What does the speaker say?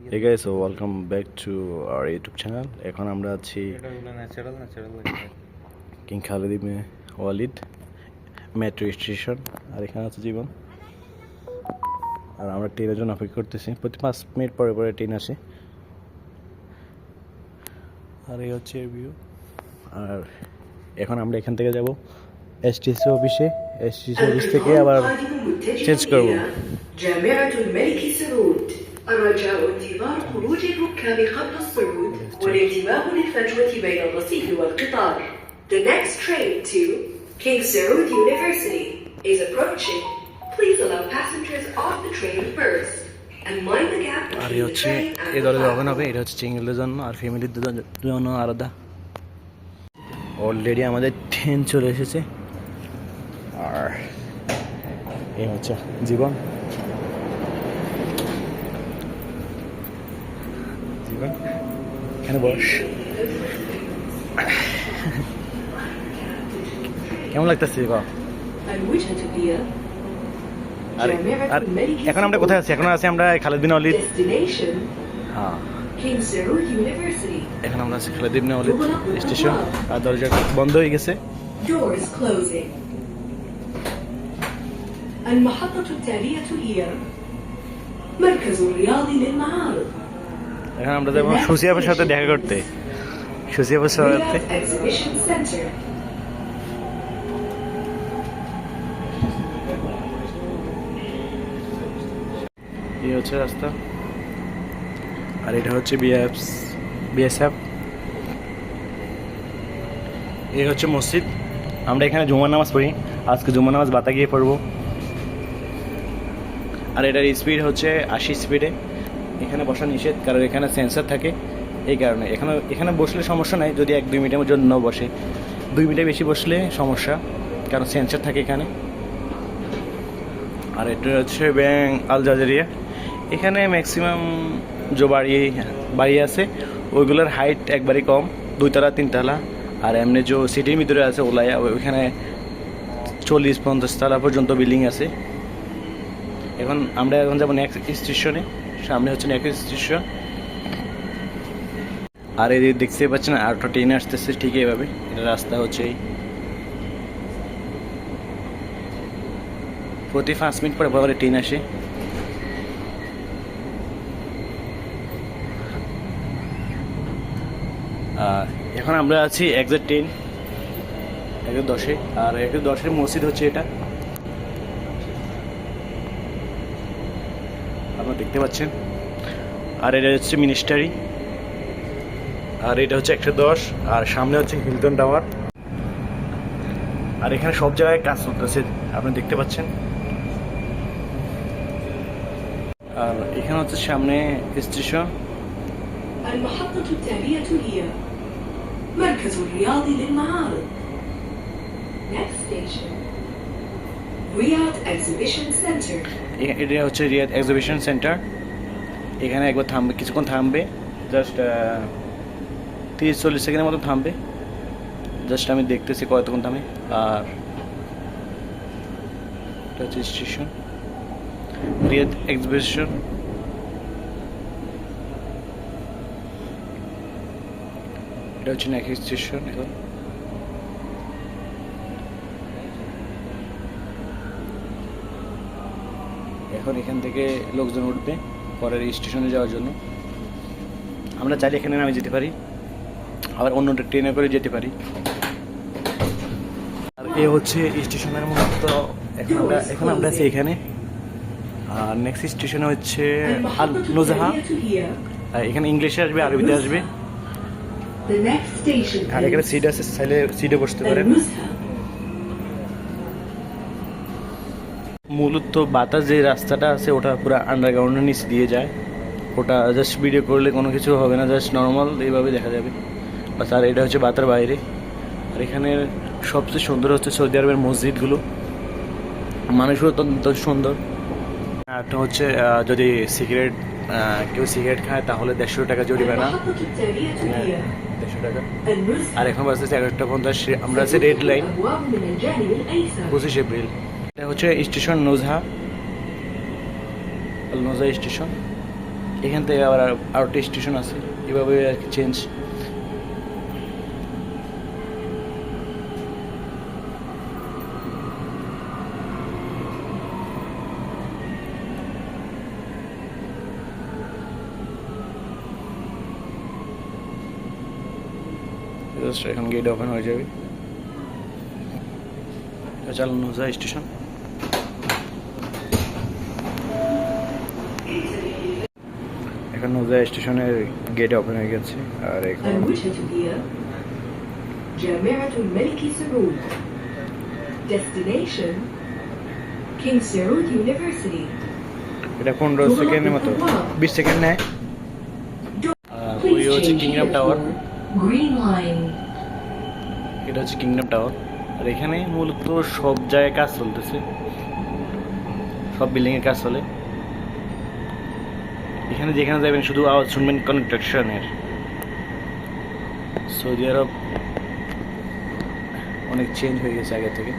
Hey guys, so welcome back to our YouTube channel. এখন আমরা আছি কিং খালিদ ইবনে Walid metro station. আর এখানে আছে জীবন, আর আমরা ট্রেনের জন্য অপেক্ষা করতেছি। প্রতি 5 মিনিট পরে পরে ট্রেন আসে। আর এই হচ্ছে ভিউ। আর এখন আমরা এখান থেকে যাব এসটিসি অফিসে। এসটিসি অফিস থেকে আবার চেঞ্জ করব। جامعة الملك سعود. الرجاء انتظار خروج الركاب قبل الصعود والانتباه للفجوة بين الرصيف والقطار. The next train to King Saud University is approaching. Please allow passengers off the train first and mind the gap R between the হচ্ছে train and এই the দলে platform. যখন হবে এটা হচ্ছে সিঙ্গেলদের জন্য, আর ফ্যামিলিদের জন্য আলাদা। অলরেডি আমাদের ট্রেন চলে এসেছে। আর এই হচ্ছে জীবন। জীবন এখানে বস। কেমন লাগতেছে গো? الوجهة هي আর আর এখন আমরা কোথায় আছি? এখন আছি আমরা খালিদ বিন ওয়ালিদ। destination হ্যাঁ, King Saud University. এখন আমরা আছি খালিদ বিন ওয়ালিদ স্টেশন। আর দরজা বন্ধ হয়ে গেছে। Doors closing. المحطة التالية هي مركز الرياضي للمعارض. এখন আমরা যাবো সুসিয়াবের সাথে দেখা করতে। সুসিয়াবের সাথে Riyadh Exhibition Center. এই হচ্ছে রাস্তা। আর এটা হচ্ছে বিএসএফ। এই হচ্ছে মসজিদ। আমরা এখানে জুমার নামাজ পড়ি। আজকে জুমার নামাজ বাতা গিয়ে পড়বো। আর এটার স্পিড হচ্ছে 80 স্পিডে। এখানে বসা নিষেধ, কারণ এখানে সেন্সর থাকে। এই কারণে এখানে বসলে সমস্যা নাই, যদি 1-2 মিনিটের জন্য বসে। 2 মিনিটের বেশি বসলে সমস্যা, কারণ সেন্সর থাকে এখানে। আর এটা হচ্ছে ব্যাংক আল জাজেরিয়া। এখানে ম্যাক্সিমাম যে বাড়ি আছে ওইগুলোর হাইট একবারই কম, 2 তলা 3 তলা। আর এমনি যে সিটির ভিতরে আছে ওলাইয়া, ওইখানে 40-50 তলা পর্যন্ত বিল্ডিং আছে। আমরা এখন যাবো নেক্সট স্টেশনে। সামনে হচ্ছে নেক্সট স্টেশন। আর এই দেখতে পাচ্ছেন আর একটা ট্রেন আসতেছে ঠিক এইভাবে। এটা রাস্তা হচ্ছে এই, প্রতি 5 মিনিট পরে পরে ট্রেন আসে। আর এখন আমরা আছি এক্সাট 10 আর 10 মসজিদ হচ্ছে এটা, আপনারা দেখতে পাচ্ছেন। আর এটা হচ্ছে মিনিস্টারি। আর এটা হচ্ছে 110। আর সামনে হচ্ছে হিলটন টাওয়ার। আর এখানে সব জায়গায় কাজ চলতেছে, আপনি দেখতে পাচ্ছেন। আর এখানে হচ্ছে সামনে station. المحطة التالية هي مركز الرياضي للمعارض. Next station Riyadh Exhibition Center. এটা হচ্ছে রিয়াদ এক্সিবিশন সেন্টার। এখানে একবার থামবে, কিছুক্ষণ থামবে, জাস্ট 30-40 সেকেন্ডের মতো থামবে। জাস্ট আমি দেখতেছি কতক্ষণ থামে। আর এটা হচ্ছে স্টেশন রিয়াদ এক্সিবিশন। এটা হচ্ছে নেক্সট স্টেশন। এখন এখান থেকে লোকজন উঠবে পরের স্টেশনে যাওয়ার জন্য। আমরা চাইলে এখানে নামে যেতে পারি, আবার অন্য ট্রেনে করে যেতে পারি। আর এ হচ্ছে স্টেশনের মতো। এখন আমরা আছি এখানে। আর নেক্সট স্টেশনে হচ্ছে আল المحطة নুজাহা। التالية هي এখানে ইংলিশে আসবে, আরবিতে আসবে। The next station আর এখানে is সিট আছে, চাইলে সিটে বসতে পারেন। النزهة. মূলত বাতাস যে রাস্তাটা আছে ওটা পুরো আন্ডারগ্রাউন্ডের নিচ দিয়ে যায়। ওটা জাস্ট ভিডিও করলে কোনো কিছু হবে না, জাস্ট নর্মাল এইভাবে দেখা যাবে বাস। আর এটা হচ্ছে বাতার বাইরে। আর এখানের সবচেয়ে সুন্দর হচ্ছে সৌদি আরবের মসজিদগুলো, মানুষও অত্যন্ত সুন্দর। একটা হচ্ছে যদি কেউ সিগারেট খায় তাহলে 150 টাকা জরিমানা। المحطة التالية هي 150 টাকা। النزهة. আর এখন বাজতেছে 11:50। আমরা আছি রেড লাইন, الأبواب من الجانب الأيسر. 25 এপ্রিল। এটা হচ্ছে স্টেশন নুজহা, আল নুজহা স্টেশন। এখান থেকে আবার আরও স্টেশন আছে, এভাবে আর কি চেঞ্জ। এখন গেট ওপেন হয়ে যাবে। চল নুজা স্টেশন। এখন নুজা স্টেশনের গেট ওপেন হয়ে গেছে। আর এখন الوجهة هي جامعة الملك سعود. Destination King Saud University. এটা 15 সেকেন্ডের মতো, 20 সেকেন্ড নেয়। ওই হচ্ছে কিংডম টাওয়ার, Green Line. এটা হচ্ছে কিংডম টাওয়ার। আর এখানে মূলত সব জায়গায় কাজ চলতেছে, সব বিল্ডিংয়ের কাজ চলে। এখানে যেখানে যাবেন শুধু আওয়াজ শুনবেন কনস্ট্রাকশনের। সৌদি আরব অনেক চেঞ্জ হয়ে গেছে আগে থেকে।